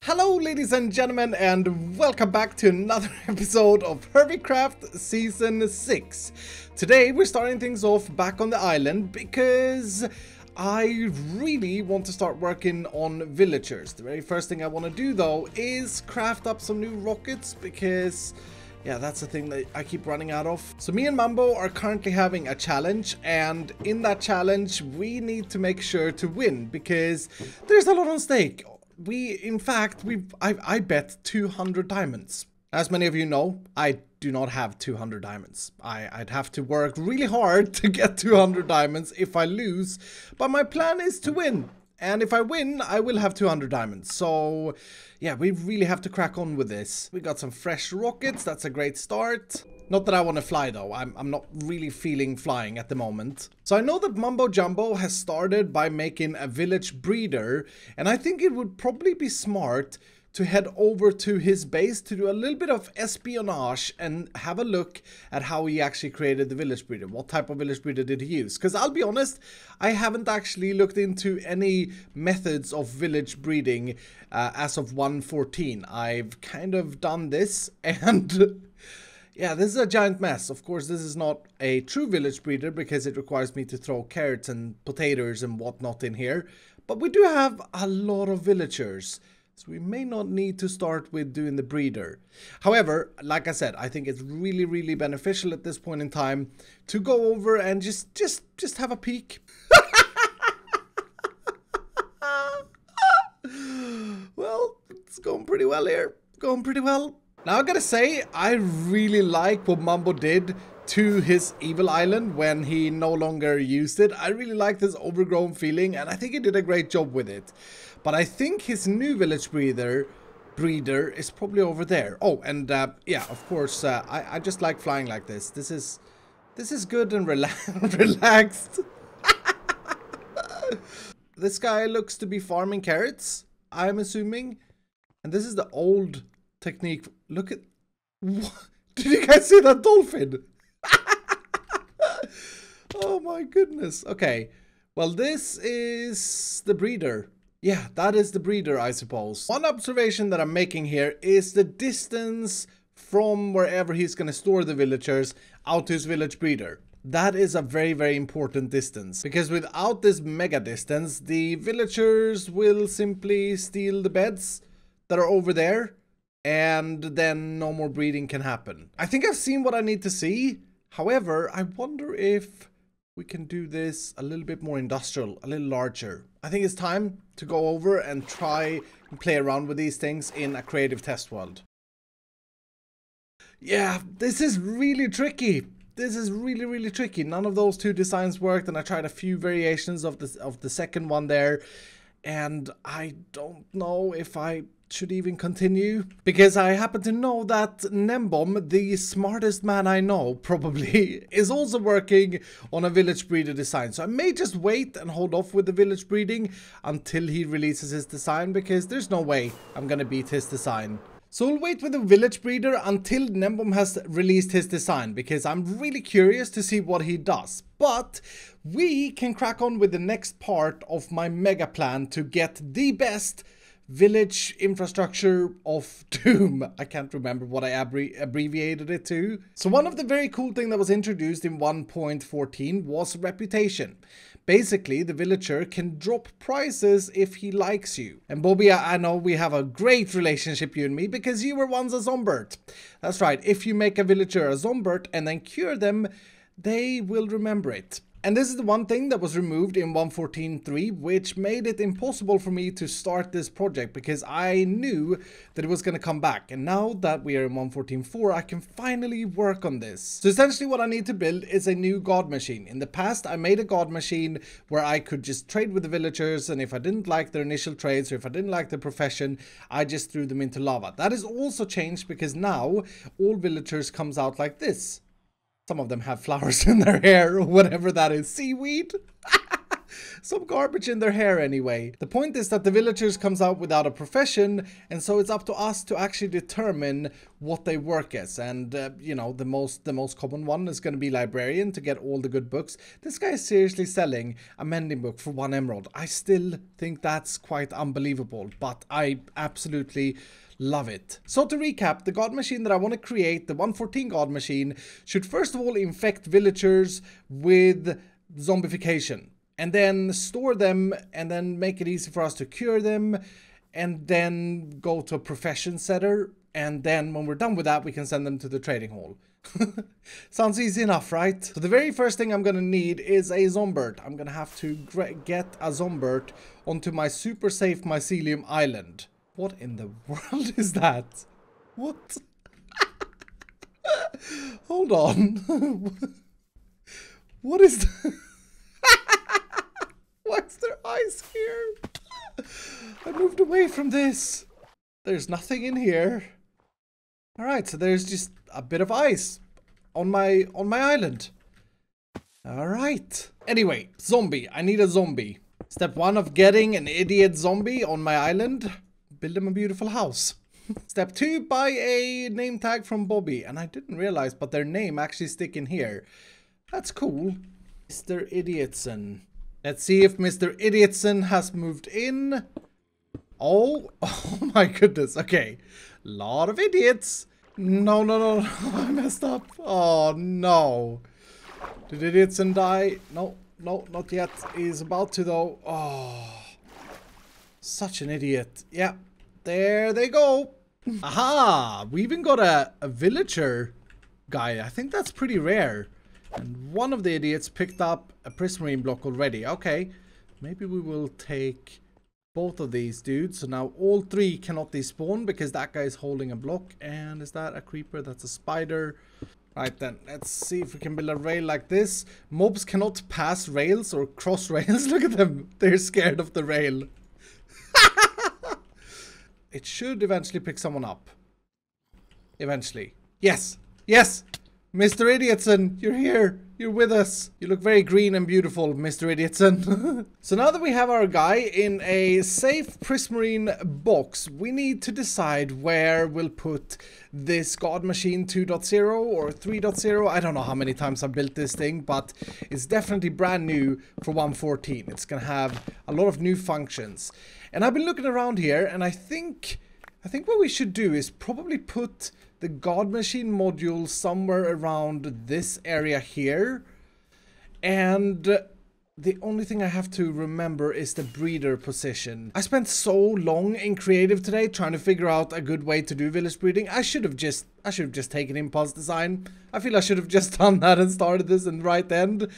Hello ladies and gentlemen, and welcome back to another episode of Hermitcraft Season 6. Today we're starting things off back on the island because I really want to start working on villagers. The very first thing I want to do though is craft up some new rockets because yeah, that's the thing that I keep running out of. So me and Mumbo are currently having a challenge, and in that challenge we need to make sure to win because there's a lot on stake. I bet 200 diamonds. As many of you know, I do not have 200 diamonds. I'd have to work really hard to get 200 diamonds if I lose, but my plan is to win. And if I win, I will have 200 diamonds. So yeah, we really have to crack on with this. We got some fresh rockets, that's a great start. Not that I want to fly though, I'm not really feeling flying at the moment. So I know that Mumbo Jumbo has started by making a village breeder, and I think it would probably be smart to head over to his base to do a little bit of espionage and have a look at how he actually created the village breeder. What type of village breeder did he use? Because I'll be honest, I haven't actually looked into any methods of village breeding as of 1.14. I've kind of done this and yeah, this is a giant mess. Of course, this is not a true village breeder because it requires me to throw carrots and potatoes and whatnot in here. But we do have a lot of villagers, so we may not need to start with doing the breeder. However, like I said, I think it's really beneficial at this point in time to go over and just have a peek. Well, it's going pretty well here. Going pretty well. Now I gotta say, I really like what Mumbo did to his evil island when he no longer used it. I really like this overgrown feeling, and I think he did a great job with it. But I think his new village breeder is probably over there. Oh, and yeah, of course, I just like flying like this. This is good and relaxed. This guy looks to be farming carrots, I'm assuming. And this is the old technique. Look at what? Did you guys see that dolphin? Oh my goodness. Okay, well, this is the breeder. Yeah, that is the breeder, I suppose. One observation that I'm making here is the distance from wherever he's going to store the villagers out to his village breeder. That is a very important distance, because without this mega distance, the villagers will simply steal the beds that are over there, and then no more breeding can happen. I think I've seen what I need to see. However, I wonder if we can do this a little bit more industrial, a little larger. I think it's time to go over and try and play around with these things in a creative test world. Yeah, this is really tricky. This is really tricky. None of those two designs worked, and I tried a few variations of the second one there, and I don't know if I should even continue, because I happen to know that Nembom, the smartest man I know probably, is also working on a village breeder design. So I may just wait and hold off with the village breeding until he releases his design, because there's no way I'm gonna beat his design. So we'll wait with the village breeder until Nembom has released his design, because I'm really curious to see what he does. But we can crack on with the next part of my mega plan to get the best village infrastructure of Doom. I can't remember what I abbreviated it to. So one of the very cool things that was introduced in 1.14 was reputation. Basically, the villager can drop prices if he likes you. And Bobby, I know we have a great relationship, you and me, because you were once a zombert. That's right, if you make a villager a zombert and then cure them, they will remember it. And this is the one thing that was removed in 1.14.3, which made it impossible for me to start this project, because I knew that it was going to come back. And now that we are in 1.14.4, I can finally work on this. So essentially what I need to build is a new god machine. In the past, I made a god machine where I could just trade with the villagers, and if I didn't like their initial trades, or if I didn't like their profession, I just threw them into lava. That is also changed, because now all villagers comes out like this. Some of them have flowers in their hair, or whatever that is. Seaweed? Some garbage in their hair anyway. The point is that the villagers comes out without a profession, and so it's up to us to actually determine what they work as. And you know, the most common one is going to be librarian to get all the good books. This guy is seriously selling a mending book for 1 emerald. I still think that's quite unbelievable, but I absolutely love it. So to recap, the god machine that I want to create, the 114 god machine, should first of all infect villagers with zombification, and then store them, and then make it easy for us to cure them, and then go to a profession setter, and then when we're done with that, we can send them to the trading hall. Sounds easy enough, right? So the very first thing I'm gonna need is a zombird. I'm gonna have to get a zombird onto my super safe mycelium island. What in the world is that? What? Hold on. What is that? Why is there ice here? I moved away from this. There's nothing in here. Alright, so there's just a bit of ice on my island. Alright. Anyway, zombie. I need a zombie. Step 1 of getting an idiot zombie on my island. Build him a beautiful house. Step 2, buy a name tag from Bobby. And I didn't realize, but their name actually stick in here. That's cool. Mr. Idiotson. Let's see if Mr. Idiotson has moved in. Oh my goodness. Okay. Lot of idiots. No. I messed up. Oh, no. Did Idiotson die? No, not yet. He's about to, though. Oh. Such an idiot. Yeah. There they go. Aha. We even got a villager guy. I think that's pretty rare. And one of the idiots picked up a prismarine block already. Okay, maybe we will take both of these dudes. So now all 3 cannot despawn because that guy is holding a block. And is that a creeper? That's a spider. Right then, let's see if we can build a rail like this. Mobs cannot pass rails or cross rails. Look at them. They're scared of the rail. It should eventually pick someone up. Eventually. Yes. Yes. Mr. Idiotson, you're here. You're with us. You look very green and beautiful, Mr. Idiotson. So now that we have our guy in a safe prismarine box, we need to decide where we'll put this god machine 2.0 or 3.0. I don't know how many times I've built this thing, but it's definitely brand new for 1.14. It's gonna have a lot of new functions. And I've been looking around here, and I think what we should do is probably put the god machine module somewhere around this area here. And the only thing I have to remember is the breeder position. I spent so long in creative today trying to figure out a good way to do village breeding. I should have just taken impulse design. I feel I should have just done that and started this in the right end.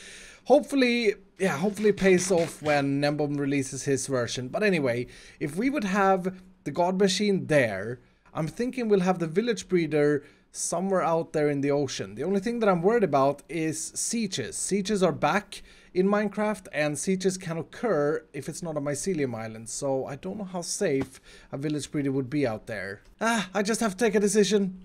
Hopefully it pays off when Mumbo releases his version. But anyway, if we would have the god machine there, I'm thinking we'll have the village breeder somewhere out there in the ocean. The only thing that I'm worried about is sieges. Sieges are back in Minecraft, and sieges can occur if it's not a mycelium island. So I don't know how safe a village breeder would be out there. I just have to take a decision.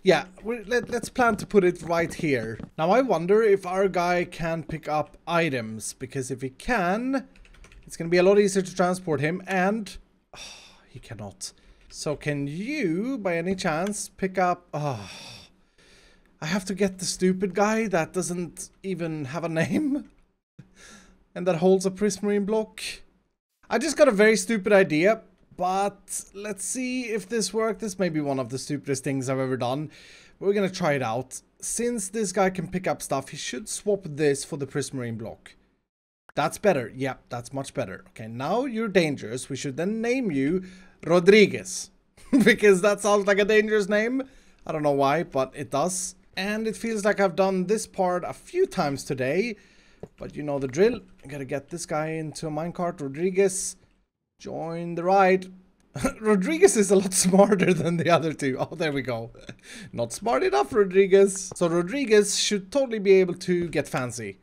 Yeah, let's plan to put it right here. Now I wonder if our guy can pick up items, because if he can, it's going to be a lot easier to transport him, and he cannot. So can you, by any chance, pick up... I have to get the stupid guy that doesn't even have a name. And that holds a prismarine block. I just got a very stupid idea. But let's see if this works. This may be one of the stupidest things I've ever done. We're gonna try it out. Since this guy can pick up stuff, he should swap this for the prismarine block. That's better. Yeah, that's much better. Okay, now you're dangerous. We should then name you Rodriguez. Because that sounds like a dangerous name. I don't know why, but it does. And it feels like I've done this part a few times today. But you know the drill. I gotta get this guy into a minecart. Rodriguez, join the ride. Rodriguez is a lot smarter than the other two. Oh, there we go. Not smart enough, Rodriguez. So Rodriguez should totally be able to get fancy.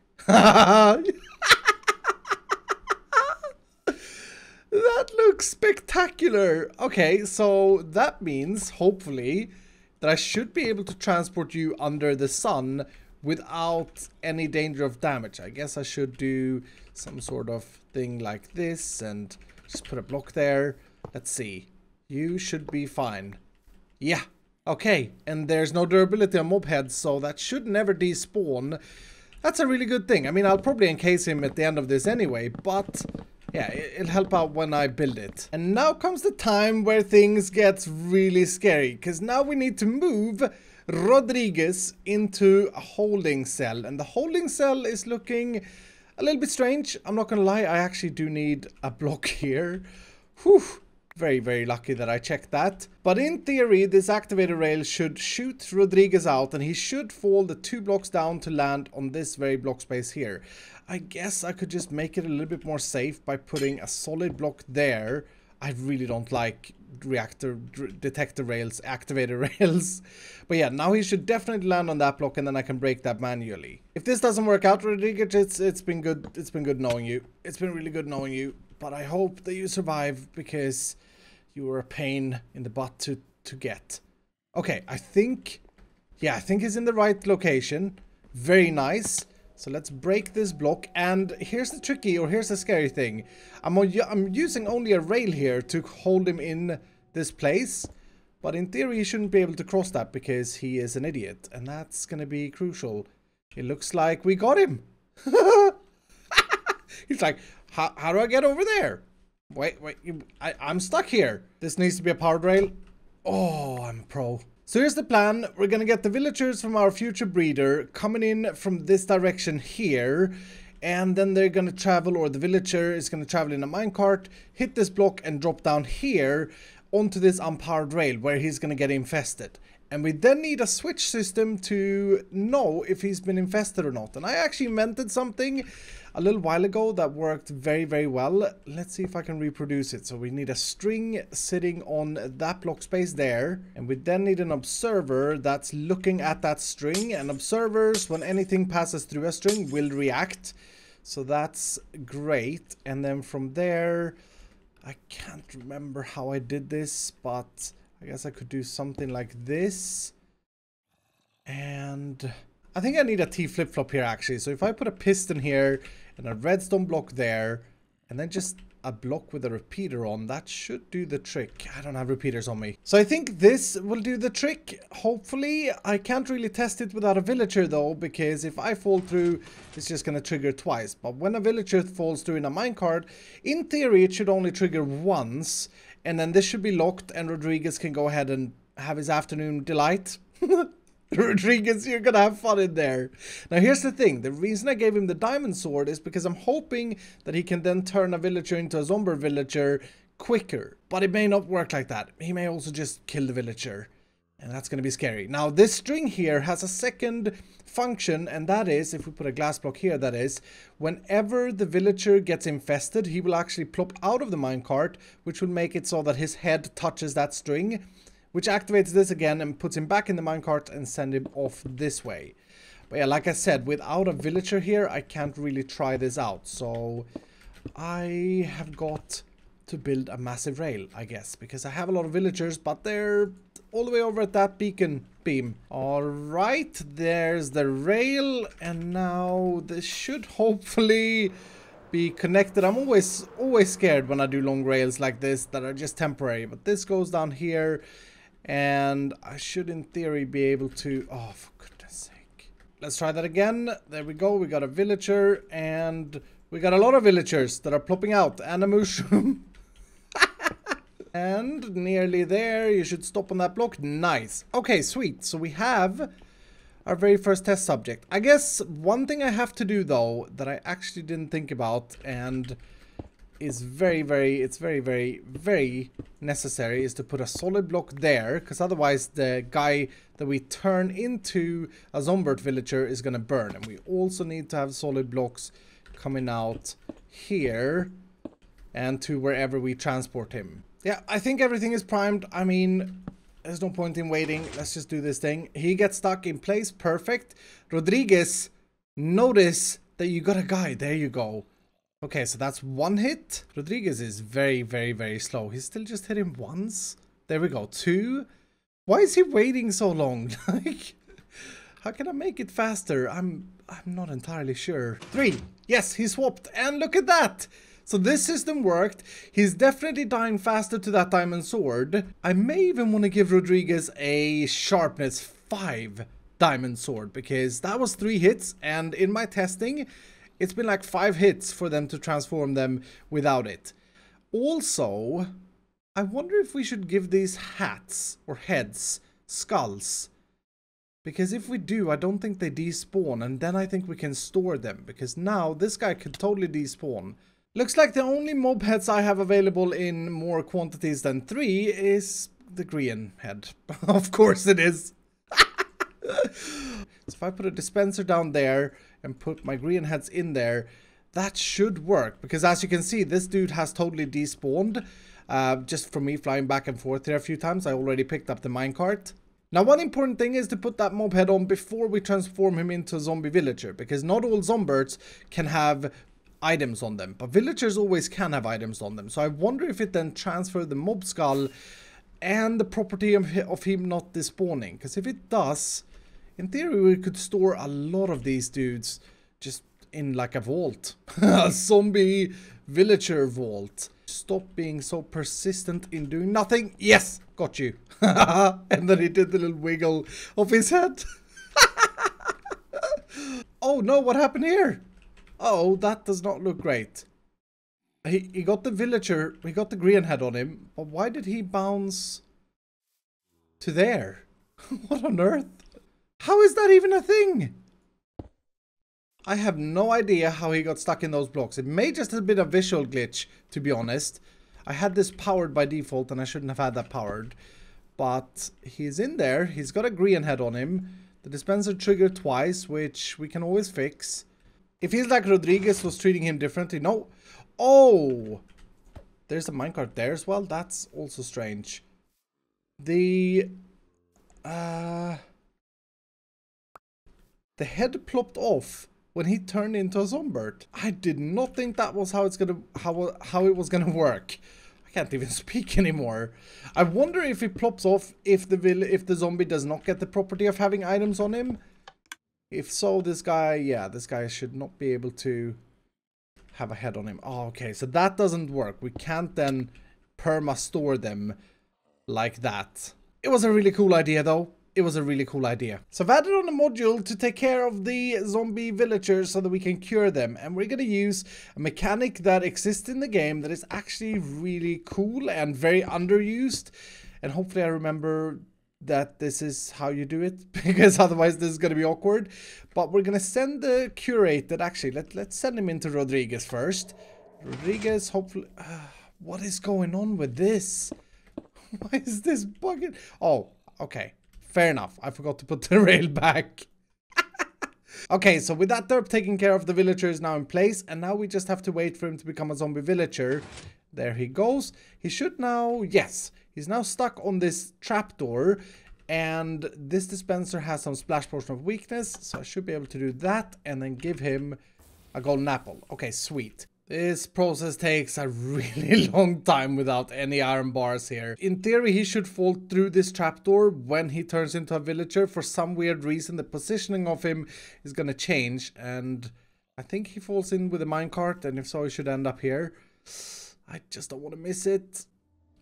That looks spectacular. Okay, so that means, hopefully, that I should be able to transport you under the sun without any danger of damage. I guess I should do some sort of thing like this and just put a block there. Let's see. You should be fine. Yeah. Okay. And there's no durability on mob heads, so that should never despawn. That's a really good thing. I mean, I'll probably encase him at the end of this anyway, but yeah, it'll help out when I build it. And now comes the time where things get really scary, because now we need to move Rodriguez into a holding cell. And the holding cell is looking a little bit strange. I'm not gonna lie, I actually do need a block here. Whew. Very, very lucky that I checked that. But in theory, this activator rail should shoot Rodriguez out and he should fall the 2 blocks down to land on this very block space here. I guess I could just make it a little bit more safe by putting a solid block there. I really don't like detector rails, activator rails. But yeah, now he should definitely land on that block and then I can break that manually. If this doesn't work out, Rodriguez, it's been good. It's been good knowing you. It's been really good knowing you. But I hope that you survive because you were a pain in the butt to get. Okay, I think he's in the right location. Very nice. So let's break this block. And here's the scary thing. I'm using only a rail here to hold him in this place. But in theory, he shouldn't be able to cross that because he is an idiot. And that's going to be crucial. It looks like we got him. He's like, how do I get over there? Wait, I'm stuck here. This needs to be a powered rail. Oh, I'm a pro. So here's the plan. We're gonna get the villagers from our future breeder coming in from this direction here. And then they're gonna travel, or the villager is gonna travel in a minecart, hit this block and drop down here onto this unpowered rail where he's gonna get infested. And we then need a switch system to know if he's been infested or not. And I actually invented something a little while ago that worked very, very well. Let's see if I can reproduce it. So we need a string sitting on that block space there. And we then need an observer that's looking at that string. And observers, when anything passes through a string, will react. So that's great. And then from there, I can't remember how I did this, but I guess I could do something like this. And I think I need a T flip-flop here actually. So if I put a piston here and a redstone block there, and then just a block with a repeater on, that should do the trick. I don't have repeaters on me. So I think this will do the trick, hopefully. I can't really test it without a villager though, because if I fall through, it's just going to trigger twice. But when a villager falls through in a minecart, in theory it should only trigger once. And then this should be locked and Rodriguez can go ahead and have his afternoon delight. Rodriguez, you're gonna have fun in there. Now here's the thing. The reason I gave him the diamond sword is because I'm hoping that he can then turn a villager into a zombie villager quicker. But it may not work like that. He may also just kill the villager. And that's gonna be scary. Now this string here has a second function, and that is, if we put a glass block here, that is, whenever the villager gets infested, he will actually plop out of the minecart, which will make it so that his head touches that string, which activates this again and puts him back in the minecart and send him off this way. But yeah, like I said, without a villager here, I can't really try this out. So I have got to build a massive rail, I guess, because I have a lot of villagers, but they're all the way over at that beacon beam. All right, there's the rail, and now this should hopefully be connected. I'm always scared when I do long rails like this that are just temporary, but this goes down here. And I should, in theory, be able to... Oh, for goodness sake. Let's try that again. There we go. We got a villager. And we got a lot of villagers that are plopping out. And a mushroom. And nearly there. You should stop on that block. Nice. Okay, sweet. So we have our very first test subject. I guess one thing I have to do, though, that I actually didn't think about and is very, very necessary, is to put a solid block there, because otherwise the guy that we turn into a zombie villager is going to burn. And we also need to have solid blocks coming out here and to wherever we transport him. Yeah, I think everything is primed. I mean, there's no point in waiting. Let's just do this thing. He gets stuck in place. Perfect. Rodriguez, notice that you got a guy. There you go. Okay, so that's one hit. Rodriguez is very slow. He still just hit him once. There we go. 2. Why is he waiting so long? Like, How can I make it faster? I'm not entirely sure. 3. Yes, he swapped. And look at that. So this system worked. He's definitely dying faster to that diamond sword. I may even want to give Rodriguez a sharpness 5 diamond sword, because that was 3 hits, and in my testing it's been like 5 hits for them to transform them without it. Also, I wonder if we should give these hats or heads skulls, because if we do, I don't think they despawn, and then I think we can store them, because now this guy could totally despawn. Looks like the only mob heads I have available in more quantities than 3 is the green head. Of course it is. So if I put a dispenser down there and put my green heads in there, that should work. Because as you can see, this dude has totally despawned. Just from me flying back and forth here a few times. I already picked up the minecart. Now, one important thing is to put that mob head on before we transform him into a zombie villager. Because not all zombies can have items on them, but villagers always can have items on them. So I wonder if it then transfer the mob skull and the property of him not despawning, because if it does, in theory we could store a lot of these dudes just in like a vault. A zombie villager vault. Stop being so persistent in doing nothing. Yes, got you. And then he did the little wiggle of his head. Oh no, what happened here? Oh, that does not look great. He got the villager, he got the green head on him, but why did he bounce to there? What on earth? How is that even a thing? I have no idea how he got stuck in those blocks. It may just have been a visual glitch, to be honest. I had this powered by default and I shouldn't have had that powered. But he's in there, he's got a green head on him. The dispenser triggered twice, which we can always fix. It feels like Rodriguez was treating him differently. No. Oh! There's a minecart there as well. That's also strange. The head plopped off when he turned into a zombie. I did not think that was how it was gonna work. I can't even speak anymore. I wonder if it plops off if the zombie does not get the property of having items on him. If so, this guy should not be able to have a head on him. Oh, okay, so that doesn't work. We can't then perma store them like that. It was a really cool idea though. It was a really cool idea. So I've added on a module to take care of the zombie villagers so that we can cure them. And we're going to use a mechanic that exists in the game that is actually really cool and very underused. And hopefully I remember that this is how you do it, because otherwise this is going to be awkward. But we're going to send the curated, actually, let's send him into Rodriguez first. Rodriguez, hopefully... what is going on with this? Why is this bugging? Oh, okay. Fair enough. I forgot to put the rail back. Okay, so with that derp taking care of, the villager is now in place. And now we just have to wait for him to become a zombie villager. There he goes. He should now... Yes. He's now stuck on this trapdoor. And this dispenser has some splash potion of weakness. So I should be able to do that. And then give him a golden apple. Okay, sweet. This process takes a really long time without any iron bars here. In theory, he should fall through this trapdoor when he turns into a villager. For some weird reason, the positioning of him is going to change. And I think he falls in with a minecart. And if so, he should end up here. I just don't want to miss it.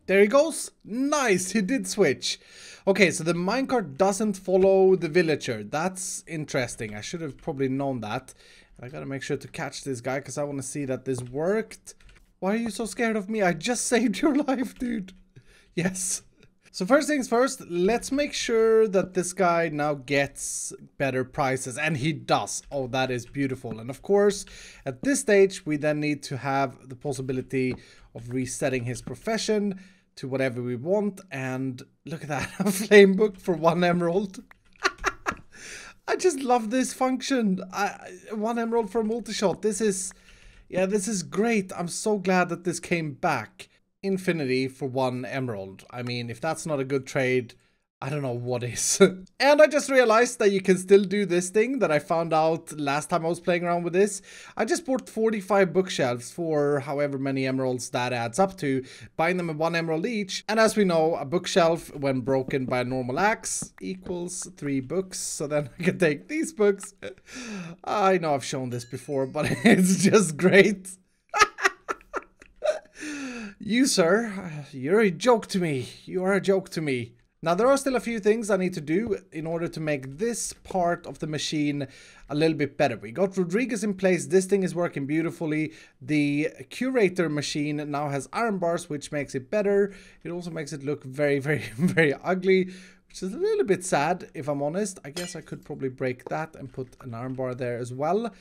There he goes. Nice, he did switch. Okay, so the minecart doesn't follow the villager. That's interesting. I should have probably known that. I gotta make sure to catch this guy because I want to see that this worked. Why are you so scared of me? I just saved your life, dude. Yes. So first things first, let's make sure that this guy now gets better prices. And he does. Oh, that is beautiful. And of course, at this stage, we then need to have the possibility of resetting his profession to whatever we want. And look at that, a flame book for 1 emerald. I just love this function. 1 emerald for a multi-shot. This is great. I'm so glad that this came back. Infinity for 1 emerald. I mean, if that's not a good trade, I don't know what is. And I just realized that you can still do this thing that I found out last time I was playing around with this. I just bought 45 bookshelves for however many emeralds that adds up to, buying them at 1 emerald each. And as we know, a bookshelf when broken by a normal axe equals 3 books. So then I can take these books. I know I've shown this before, but it's just great. You, sir, you're a joke to me. You are a joke to me. Now, there are still a few things I need to do in order to make this part of the machine a little bit better. We got Rodriguez in place. This thing is working beautifully. The curator machine now has iron bars, which makes it better. It also makes it look very, very, very ugly, which is a little bit sad, if I'm honest. I guess I could probably break that and put an iron bar there as well.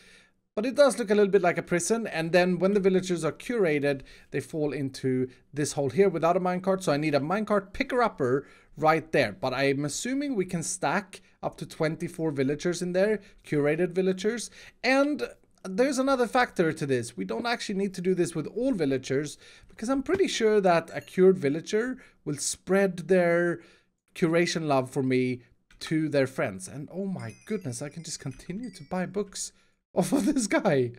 But it does look a little bit like a prison, and then when the villagers are curated, they fall into this hole here without a minecart, so I need a minecart picker-upper right there. But I'm assuming we can stack up to 24 villagers in there, curated villagers. And there's another factor to this. We don't actually need to do this with all villagers, because I'm pretty sure that a cured villager will spread their curation love for me to their friends. And oh my goodness, I can just continue to buy books off of this guy.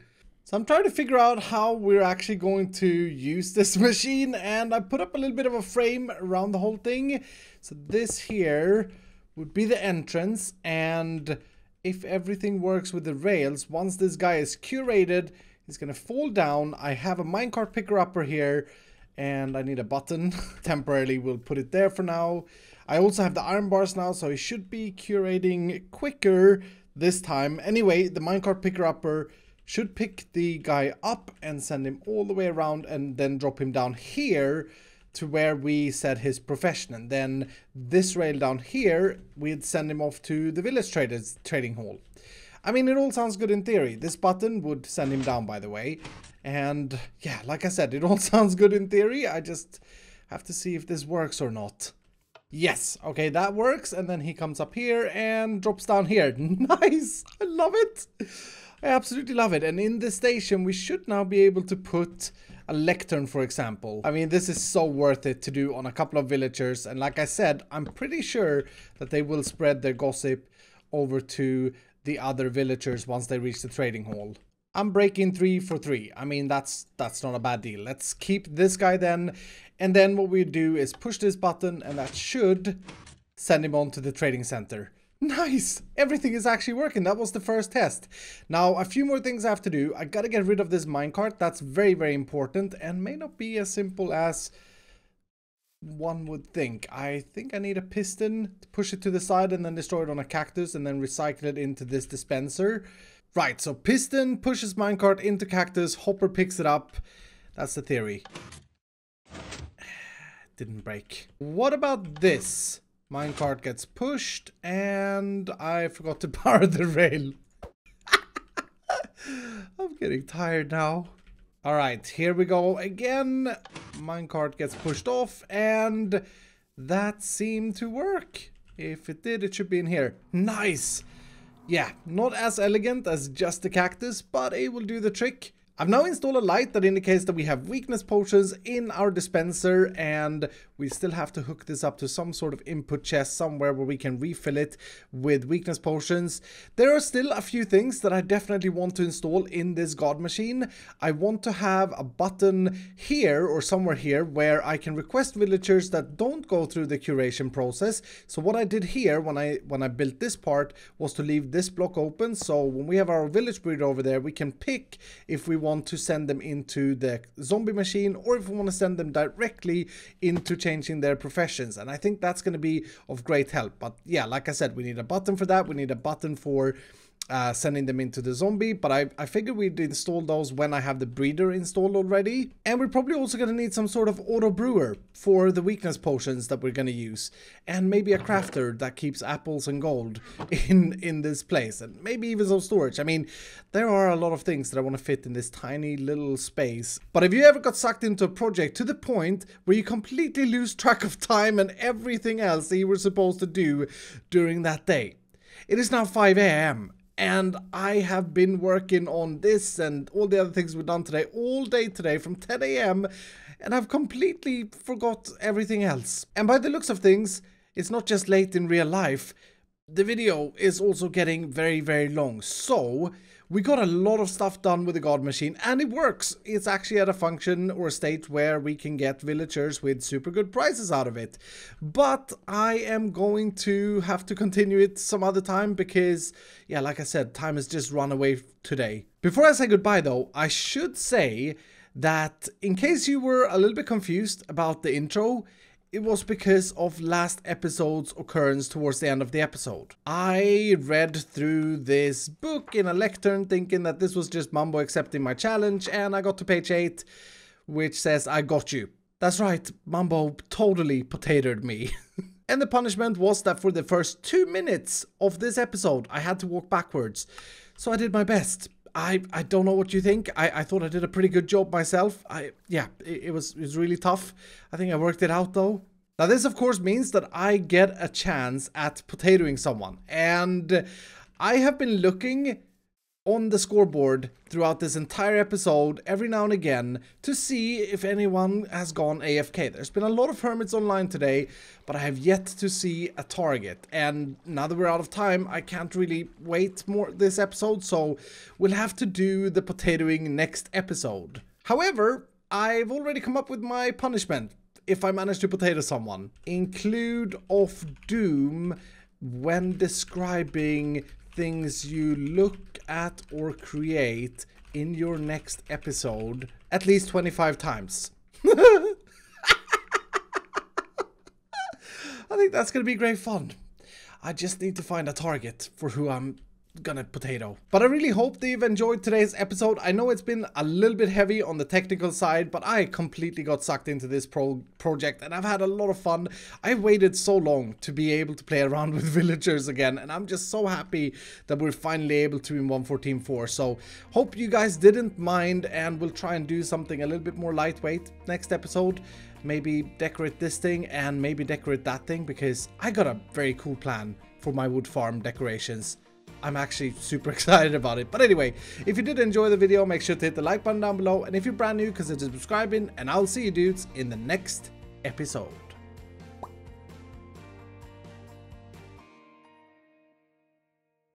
So I'm trying to figure out how we're actually going to use this machine, and I put up a little bit of a frame around the whole thing. So this here would be the entrance, and if everything works with the rails, once this guy is curated, he's gonna fall down. I have a minecart picker-upper here, and I need a button. Temporarily, we'll put it there for now. I also have the iron bars now, so he should be curating quicker this time. Anyway, the minecart picker-upper should pick the guy up and send him all the way around and then drop him down here to where we set his profession. And then this rail down here, we'd send him off to the village traders trading hall. I mean, it all sounds good in theory. This button would send him down, by the way. And yeah, like I said, it all sounds good in theory. I just have to see if this works or not. Yes, okay, that works. And then he comes up here and drops down here. Nice, I love it. I absolutely love it. And in this station, we should now be able to put a lectern, for example. I mean, this is so worth it to do on a couple of villagers. And like I said, I'm pretty sure that they will spread their gossip over to the other villagers once they reach the trading hall. I'm breaking 3 for 3. I mean, that's not a bad deal. Let's keep this guy then. And then what we do is push this button, and that should send him on to the trading center. Nice! Everything is actually working. That was the first test. Now, a few more things I have to do. I gotta get rid of this minecart. That's very, very important and may not be as simple as one would think. I think I need a piston to push it to the side and then destroy it on a cactus and then recycle it into this dispenser. Right, so piston pushes minecart into cactus, hopper picks it up. That's the theory. Didn't break. What about this? Minecart gets pushed, and I forgot to power the rail. I'm getting tired now. Alright, here we go again. Minecart gets pushed off, and that seemed to work. If it did, it should be in here. Nice! Yeah, not as elegant as just the cactus, but it will do the trick. I've now installed a light that indicates that we have weakness potions in our dispenser, and we still have to hook this up to some sort of input chest somewhere where we can refill it with weakness potions. There are still a few things that I definitely want to install in this god machine. I want to have a button here or somewhere here where I can request villagers that don't go through the curation process. So what I did here when I built this part was to leave this block open, so when we have our village breeder over there, we can pick if we want to send them into the zombie machine or if we want to send them directly into changing their professions. And I think that's going to be of great help. But yeah, like I said, we need a button for that. We need a button for sending them into the zombie, but I figured we'd install those when I have the breeder installed already. And we're probably also going to need some sort of auto brewer for the weakness potions that we're going to use, and maybe a crafter that keeps apples and gold in this place, and maybe even some storage. I mean, there are a lot of things that I want to fit in this tiny little space. But if you ever got sucked into a project to the point where you completely lose track of time and everything else that you were supposed to do during that day, it is now 5 a.m. and I have been working on this and all the other things we've done today, all day today from 10 a.m. and I've completely forgot everything else. And by the looks of things, it's not just late in real life, the video is also getting very, very long. So we got a lot of stuff done with the God Machine, and it works. It's actually at a function or a state where we can get villagers with super good prices out of it. But I am going to have to continue it some other time because, yeah, like I said, time has just run away today. Before I say goodbye though, I should say that in case you were a little bit confused about the intro, it was because of last episode's occurrence towards the end of the episode. I read through this book in a lectern thinking that this was just Mumbo accepting my challenge, and I got to page 8, which says, I got you. That's right, Mumbo totally potatoed me. And the punishment was that for the first 2 minutes of this episode, I had to walk backwards. So I did my best. I don't know what you think. I thought I did a pretty good job myself. It was really tough. I think I worked it out though. Now this of course means that I get a chance at potatoing someone. And I have been looking on the scoreboard throughout this entire episode every now and again to see if anyone has gone AFK. There's been a lot of hermits online today, but I have yet to see a target. And now that we're out of time, I can't really wait more this episode, so we'll have to do the potatoing next episode. However, I've already come up with my punishment if I manage to potato someone. Include of doom when describing things you look at or create in your next episode at least 25 times. I think that's gonna be great fun. I just need to find a target for who I'm gonna potato. But I really hope that you've enjoyed today's episode. I know it's been a little bit heavy on the technical side, but I completely got sucked into this project and I've had a lot of fun. I've waited so long to be able to play around with villagers again, and I'm just so happy that we're finally able to in 1.14.4. So hope you guys didn't mind, and we'll try and do something a little bit more lightweight next episode. Maybe decorate this thing and maybe decorate that thing, because I got a very cool plan for my wood farm decorations. I'm actually super excited about it. But anyway, if you did enjoy the video, make sure to hit the like button down below. And if you're brand new, consider subscribing. And I'll see you dudes in the next episode.